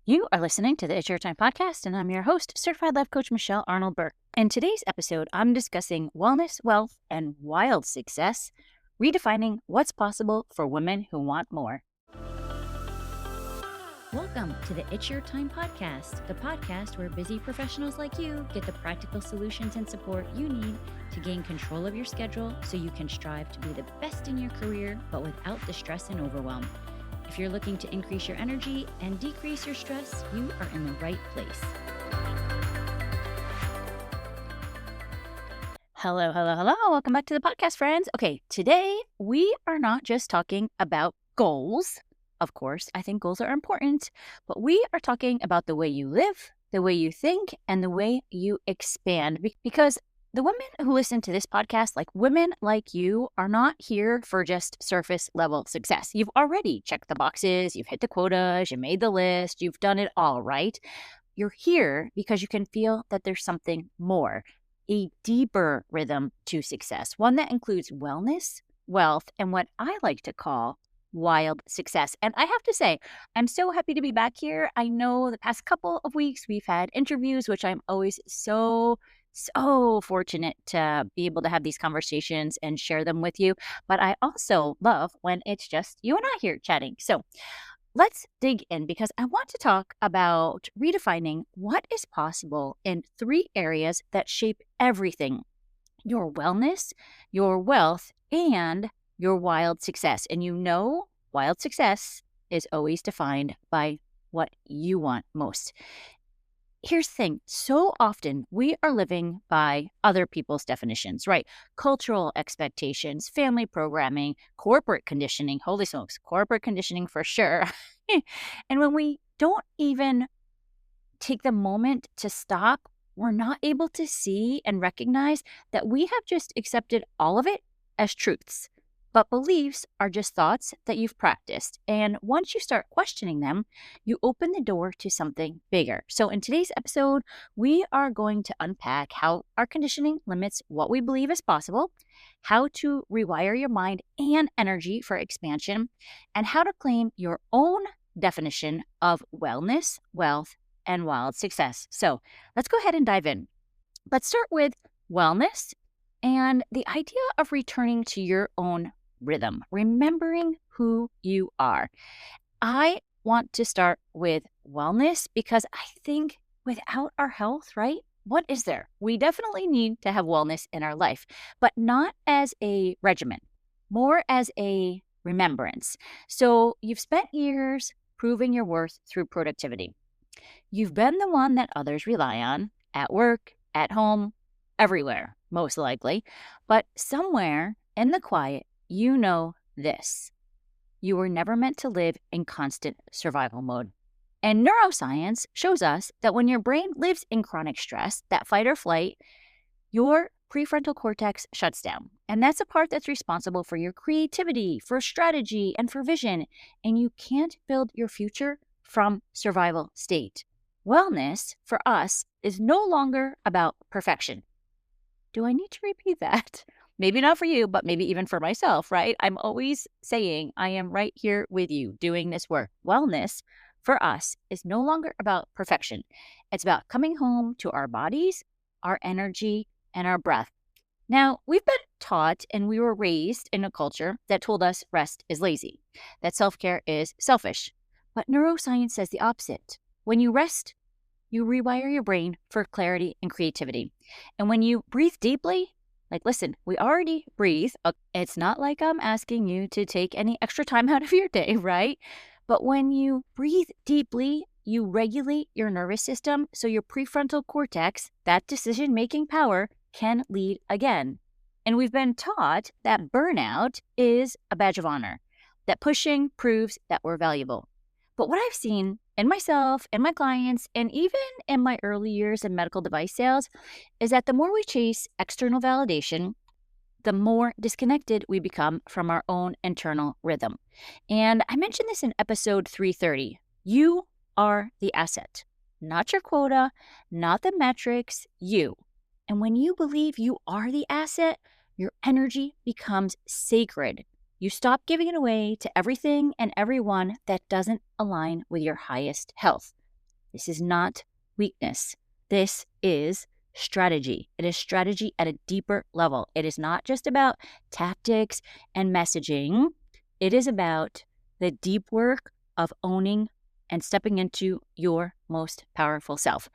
You are listening to the It's Your Time podcast, and I'm your host, Certified Life Coach Michelle Arnold Bourque. In today's episode, I'm discussing wellness, wealth, and wild success, redefining what's possible for women who want more. Welcome to the It's Your Time podcast, the podcast where busy professionals like you get the practical solutions and support you need to gain control of your schedule so you can strive to be the best in your career, but without the stress and overwhelm. If you're looking to increase your energy and decrease your stress, you are in the right place. Hello. Welcome back to the podcast, friends. Okay, today we are not just talking about goals. Of course, I think goals are important, but we are talking about the way you live, the way you think, and the way you expand. Because the women who listen to this podcast, like women like you, are not here for just surface level success. You've already checked the boxes, you've hit the quotas, you made the list, you've done it all, right? You're here because you can feel that there's something more, a deeper rhythm to success, one that includes wellness, wealth, and what I like to call wild success. And I have to say, I'm so happy to be back here. I know the past couple of weeks we've had interviews, which I'm always so fortunate to be able to have these conversations and share them with you. But I also love when it's just you and I here chatting. So let's dig in because I want to talk about redefining what is possible in 3 areas that shape everything: your wellness, your wealth, and your wild success. And you know, wild success is always defined by what you want most. Here's the thing. So often we are living by other people's definitions, right? Cultural expectations, family programming, corporate conditioning. Holy smokes, corporate conditioning for sure. And when we don't even take the moment to stop, we're not able to see and recognize that we have just accepted all of it as truths. But beliefs are just thoughts that you've practiced. And once you start questioning them, you open the door to something bigger. So in today's episode, we are going to unpack how our conditioning limits what we believe is possible, how to rewire your mind and energy for expansion, and how to claim your own definition of wellness, wealth, and wild success. So let's go ahead and dive in. Let's start with wellness and the idea of returning to your own rhythm, remembering who you are. I want to start with wellness because I think without our health, right? What is there? We definitely need to have wellness in our life, but not as a regimen, more as a remembrance. So you've spent years proving your worth through productivity. You've been the one that others rely on at work, at home, everywhere, most likely. But somewhere in the quiet, you know this: you were never meant to live in constant survival mode. And neuroscience shows us that when your brain lives in chronic stress, that fight or flight, your prefrontal cortex shuts down. And that's a part that's responsible for your creativity, for strategy, and for vision. And you can't build your future from survival state. Wellness, for us, is no longer about perfection. Do I need to repeat that? Maybe not for you, but maybe even for myself, right? I'm always saying I am right here with you doing this work. Wellness for us is no longer about perfection. It's about coming home to our bodies, our energy, and our breath. Now, we've been taught and we were raised in a culture that told us rest is lazy, that self-care is selfish. But neuroscience says the opposite. When you rest, you rewire your brain for clarity and creativity. And when you breathe deeply, like, listen, we already breathe. It's not like I'm asking you to take any extra time out of your day, right? But when you breathe deeply, you regulate your nervous system so your prefrontal cortex, that decision-making power, can lead again. And we've been taught that burnout is a badge of honor, that pushing proves that we're valuable. But what I've seen in myself and my clients, and even in my early years in medical device sales, is that the more we chase external validation, the more disconnected we become from our own internal rhythm. And I mentioned this in episode 330. You are the asset, not your quota, not the metrics, you. And when you believe you are the asset, your energy becomes sacred. You stop giving it away to everything and everyone that doesn't align with your highest health. This is not weakness. This is strategy. It is strategy at a deeper level. It is not just about tactics and messaging. It is about the deep work of owning and stepping into your most powerful self.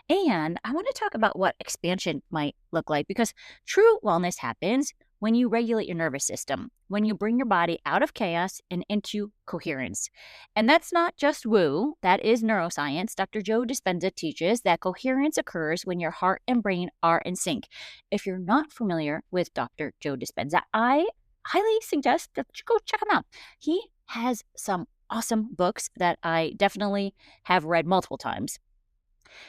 And I want to talk about what expansion might look like, because true wellness happens when you regulate your nervous system, when you bring your body out of chaos and into coherence. And that's not just woo, that is neuroscience. Dr. Joe Dispenza teaches that coherence occurs when your heart and brain are in sync. If you're not familiar with Dr. Joe Dispenza, I highly suggest that you go check him out. He has some awesome books that I definitely have read multiple times.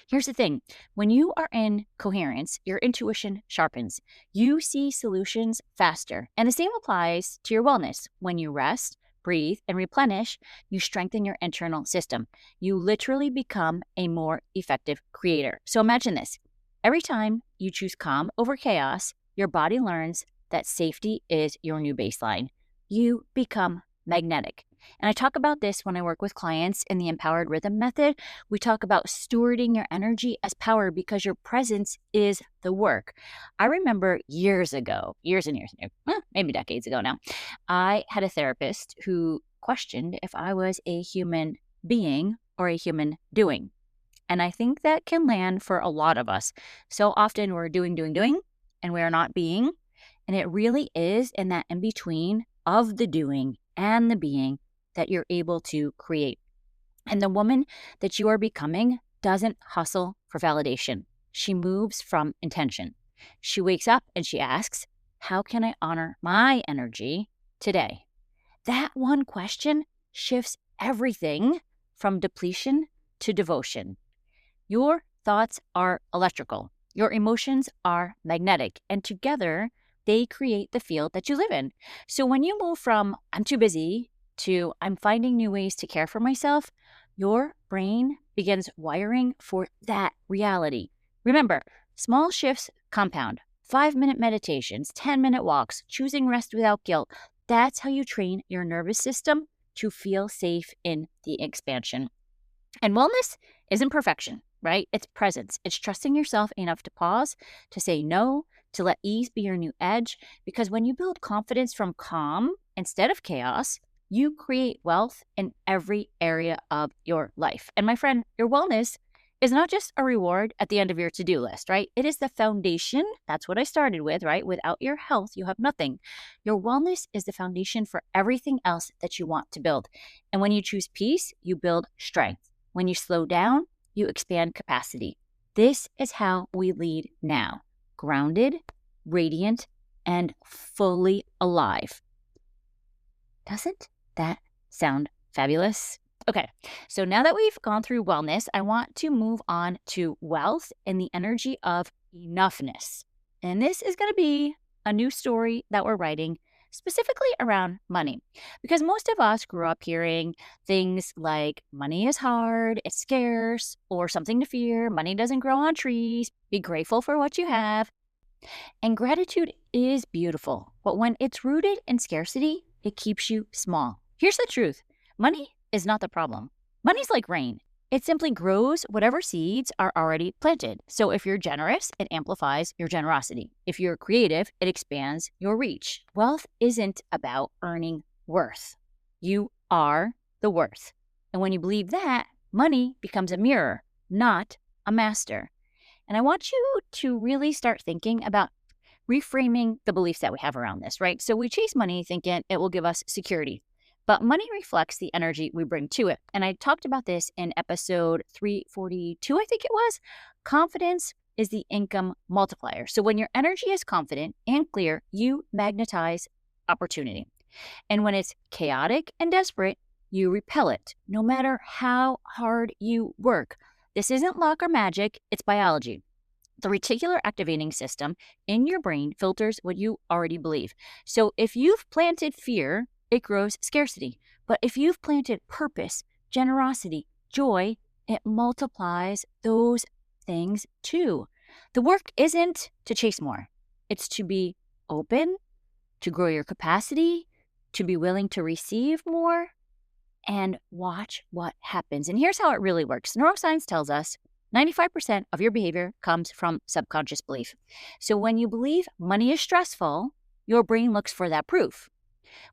Here's the thing. When you are in coherence, your intuition sharpens. You see solutions faster. And the same applies to your wellness. When you rest, breathe, and replenish, you strengthen your internal system. You literally become a more effective creator. So imagine this. Every time you choose calm over chaos, your body learns that safety is your new baseline. You become magnetic. And I talk about this when I work with clients in the Empowered Rhythm Method. We talk about stewarding your energy as power because your presence is the work. I remember years ago, maybe decades ago now, I had a therapist who questioned if I was a human being or a human doing. And I think that can land for a lot of us. So often we're doing, and we are not being. And it really is in that in between of the doing and the being that you're able to create. And the woman that you are becoming doesn't hustle for validation. She moves from intention. She wakes up and she asks, how can I honor my energy today? That one question shifts everything from depletion to devotion. Your thoughts are electrical. Your emotions are magnetic. And together, they create the field that you live in. So when you move from I'm too busy to I'm finding new ways to care for myself, your brain begins wiring for that reality. Remember, small shifts compound. 5-minute meditations, 10-minute walks, choosing rest without guilt. That's how you train your nervous system to feel safe in the expansion. And wellness isn't perfection, right? It's presence. It's trusting yourself enough to pause, to say no, to let ease be your new edge. Because when you build confidence from calm instead of chaos, you create wealth in every area of your life. And my friend, your wellness is not just a reward at the end of your to-do list, right? It is the foundation. That's what I started with, right? Without your health, you have nothing. Your wellness is the foundation for everything else that you want to build. And when you choose peace, you build strength. When you slow down, you expand capacity. This is how we lead now. Grounded, radiant, and fully alive. Doesn't that sound fabulous? Okay, so now that we've gone through wellness, I want to move on to wealth and the energy of enoughness. And this is going to be a new story that we're writing specifically around money. Because most of us grew up hearing things like money is hard, it's scarce, or something to fear, money doesn't grow on trees, be grateful for what you have. And gratitude is beautiful, but when it's rooted in scarcity, it keeps you small. Here's the truth. Money is not the problem. Money's like rain. It simply grows whatever seeds are already planted. So if you're generous, it amplifies your generosity. If you're creative, it expands your reach. Wealth isn't about earning worth. You are the worth. And when you believe that, money becomes a mirror, not a master. And I want you to really start thinking about reframing the beliefs that we have around this, right? So we chase money thinking it will give us security. But money reflects the energy we bring to it. And I talked about this in episode 342, I think it was. Confidence is the income multiplier. So when your energy is confident and clear, you magnetize opportunity. And when it's chaotic and desperate, you repel it, no matter how hard you work. This isn't luck or magic, it's biology. The reticular activating system in your brain filters what you already believe. So if you've planted fear, it grows scarcity. But if you've planted purpose, generosity, joy, it multiplies those things too. The work isn't to chase more. It's to be open, to grow your capacity, to be willing to receive more. and watch what happens. And here's how it really works. Neuroscience tells us 95% of your behavior comes from subconscious belief. So when you believe money is stressful, your brain looks for that proof.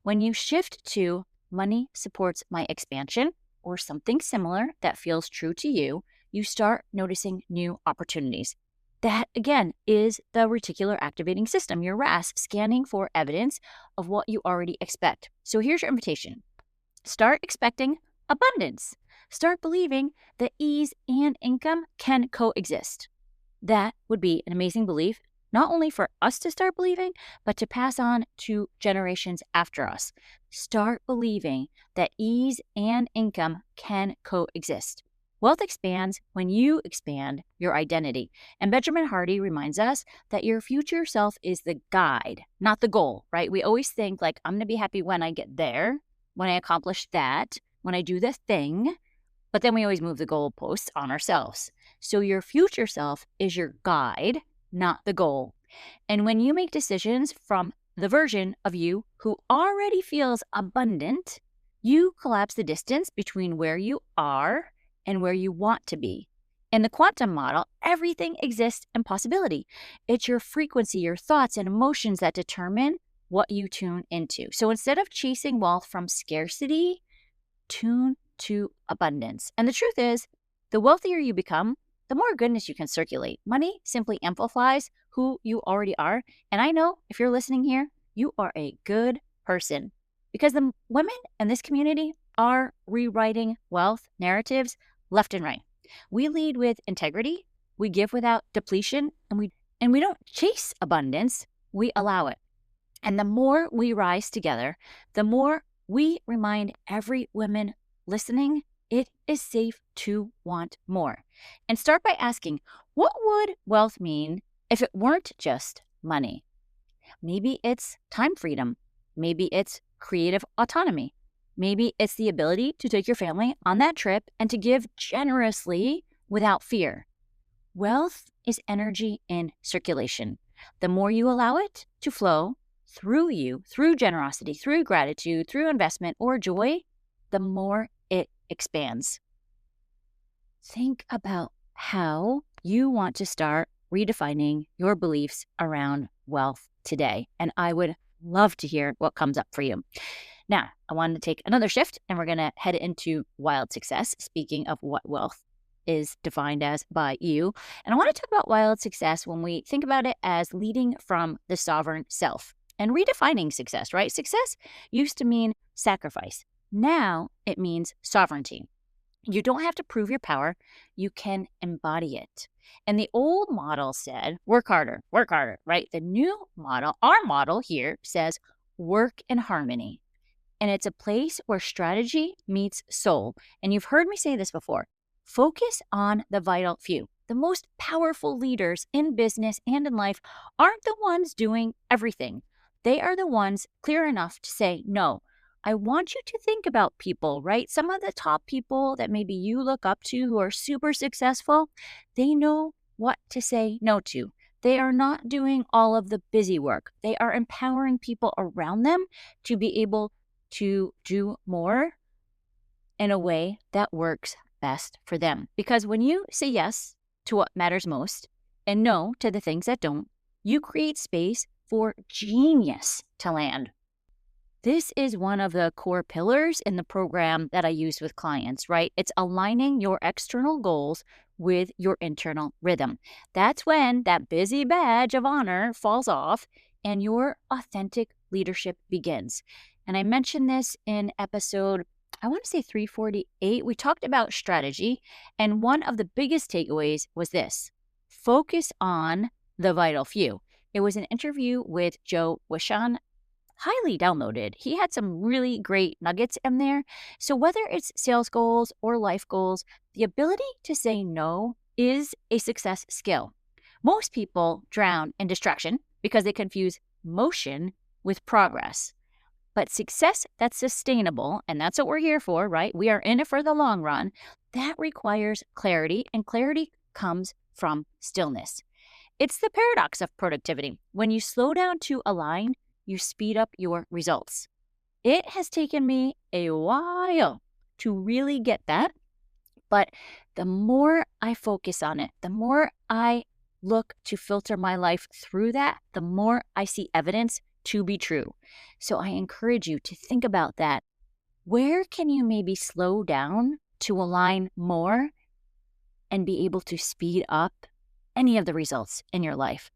When you shift to money supports my expansion or something similar that feels true to you, you start noticing new opportunities. That, again, is the reticular activating system, your RAS, scanning for evidence of what you already expect. So here's your invitation. Start expecting abundance. Start believing that ease and income can coexist. That would be an amazing belief, not only for us to start believing, but to pass on to generations after us. Start believing that ease and income can coexist. Wealth expands when you expand your identity. And Benjamin Hardy reminds us that your future self is the guide, not the goal, right? We always think like, I'm going to be happy when I get there, when I accomplish that, when I do the thing, but then we always move the goalposts on ourselves. So your future self is your guide, not the goal. And when you make decisions from the version of you who already feels abundant, you collapse the distance between where you are and where you want to be. In the quantum model, everything exists in possibility. It's your frequency, your thoughts, and emotions that determine what you tune into. So instead of chasing wealth from scarcity, tune to abundance. And the truth is, the wealthier you become, the more goodness you can circulate. Money simply amplifies who you already are. And I know if you're listening here, you are a good person because the women in this community are rewriting wealth narratives left and right. We lead with integrity, we give without depletion, and we don't chase abundance, we allow it. And the more we rise together, the more we remind every woman listening it is safe to want more. And start by asking, what would wealth mean if it weren't just money? Maybe it's time freedom. Maybe it's creative autonomy. Maybe it's the ability to take your family on that trip and to give generously without fear. Wealth is energy in circulation. The more you allow it to flow through you, through generosity, through gratitude, through investment or joy, the more it expands. Think about how you want to start redefining your beliefs around wealth today. And I would love to hear what comes up for you. Now, I wanted to take another shift and we're going to head into wild success. Speaking of what wealth is defined as by you. And I want to talk about wild success when we think about it as leading from the sovereign self and redefining success, right? Success used to mean sacrifice. Now it means sovereignty. You don't have to prove your power. You can embody it. And the old model said, work harder, right? The new model, our model here says, work in harmony. And it's a place where strategy meets soul. And you've heard me say this before. Focus on the vital few. The most powerful leaders in business and in life aren't the ones doing everything. They are the ones clear enough to say, no, I want you to think about people, right? Some of the top people that maybe you look up to who are super successful, they know what to say no to. They are not doing all of the busy work. They are empowering people around them to be able to do more in a way that works best for them. Because when you say yes to what matters most and no to the things that don't, you create space for genius to land. This is one of the core pillars in the program that I use with clients, right? It's aligning your external goals with your internal rhythm. That's when that busy badge of honor falls off and your authentic leadership begins. And I mentioned this in episode, I want to say 348. We talked about strategy. And one of the biggest takeaways was this: focus on the vital few. It was an interview with Joe Wishon, highly downloaded. He had some really great nuggets in there. So whether it's sales goals or life goals, the ability to say no is a success skill. Most people drown in distraction because they confuse motion with progress. But success that's sustainable, and that's what we're here for, right? We are in it for the long run. That requires clarity, and clarity comes from stillness. It's the paradox of productivity. When you slow down to align, you speed up your results. It has taken me a while to really get that. But the more I focus on it, the more I look to filter my life through that, the more I see evidence to be true. So I encourage you to think about that. Where can you maybe slow down to align more and be able to speed up any of the results in your life?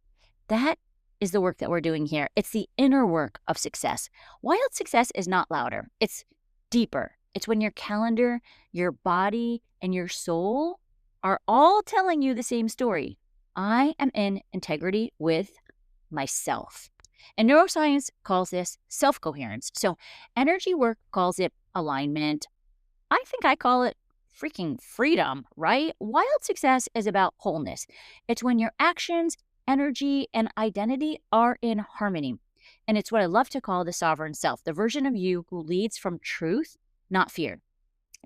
That is the work that we're doing here. It's the inner work of success. Wild success is not louder, it's deeper. It's when your calendar, your body, and your soul are all telling you the same story. I am in integrity with myself. And neuroscience calls this self coherence. So energy work calls it alignment. I think I call it freaking freedom, right? Wild success is about wholeness. It's when your actions, energy, and identity are in harmony. And it's what I love to call the sovereign self, the version of you who leads from truth, not fear.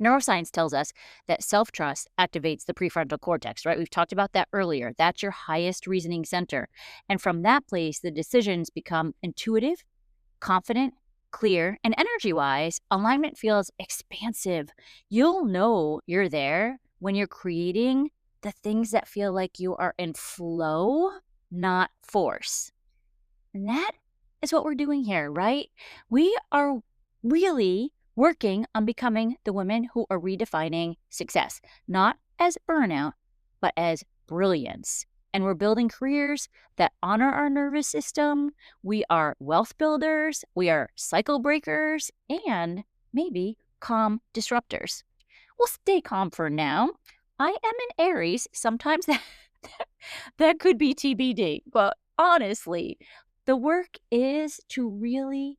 Neuroscience tells us that self-trust activates the prefrontal cortex, right? We've talked about that earlier. That's your highest reasoning center. And from that place, the decisions become intuitive, confident, clear, and energy-wise, alignment feels expansive. You'll know you're there when you're creating the things that feel like you are in flow, not force. And that is what we're doing here, right? We are really working on becoming the women who are redefining success, not as burnout, but as brilliance. And we're building careers that honor our nervous system. We are wealth builders, we are cycle breakers, and maybe calm disruptors. We'll stay calm for now. I am in Aries. Sometimes that could be TBD, but honestly, the work is to really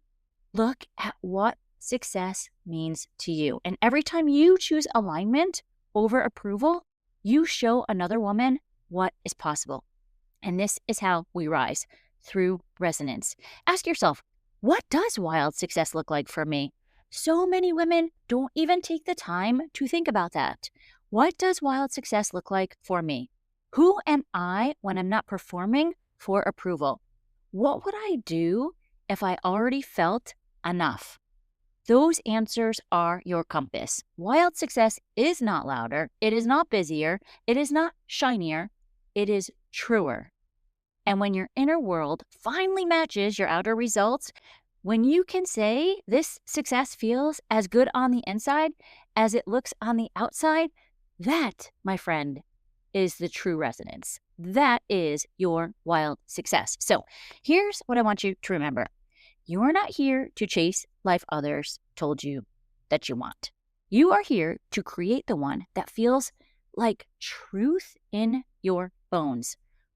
look at what success means to you. And every time you choose alignment over approval, you show another woman what is possible. And this is how we rise, through resonance. Ask yourself, what does wild success look like for me? So many women don't even take the time to think about that. What does wild success look like for me? Who am I when I'm not performing for approval? What would I do if I already felt enough? Those answers are your compass. Wild success is not louder. It is not busier. It is not shinier. It is truer. And when your inner world finally matches your outer results, when you can say this success feels as good on the inside as it looks on the outside, that, my friend, is the true resonance. That is your wild success. So here's what I want you to remember. You are not here to chase life others told you that you want. You are here to create the one that feels like truth in your bones.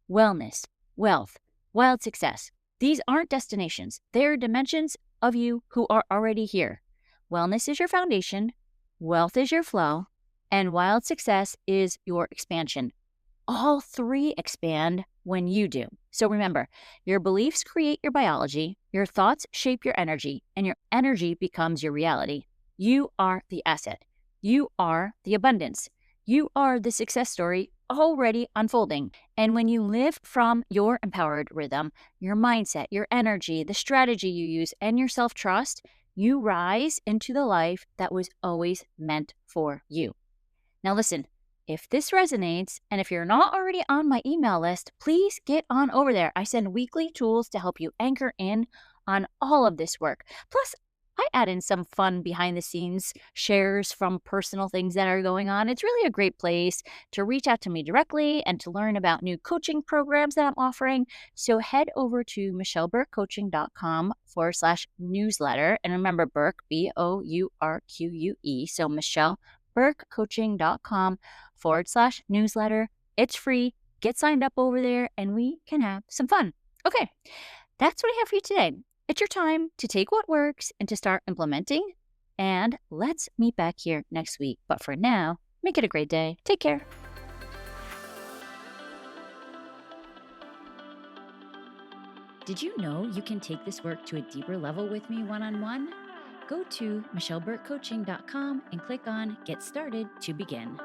Wellness, wealth, wild success. These aren't destinations. They're dimensions of you who are already here. Wellness is your foundation, wealth is your flow, and wild success is your expansion. All three expand when you do. So remember, your beliefs create your biology, your thoughts shape your energy, and your energy becomes your reality. You are the asset. You are the abundance. You are the success story already unfolding. And when you live from your empowered rhythm, your mindset, your energy, the strategy you use, and your self-trust, you rise into the life that was always meant for you. Now listen, if this resonates, and if you're not already on my email list, please get on over there. I send weekly tools to help you anchor in on all of this work. Plus, I add in some fun behind the scenes shares from personal things that are going on. It's really a great place to reach out to me directly and to learn about new coaching programs that I'm offering. So head over to michelleburquecoaching.com/newsletter. And remember, Bourque, Bourque. So michelleburquecoaching.com/newsletter. It's free. Get signed up over there and we can have some fun. Okay, that's what I have for you today. It's your time to take what works and to start implementing. And let's meet back here next week. But for now, make it a great day. Take care. Did you know you can take this work to a deeper level with me one-on-one? Go to michelleburquecoaching.com and click on Get Started to begin.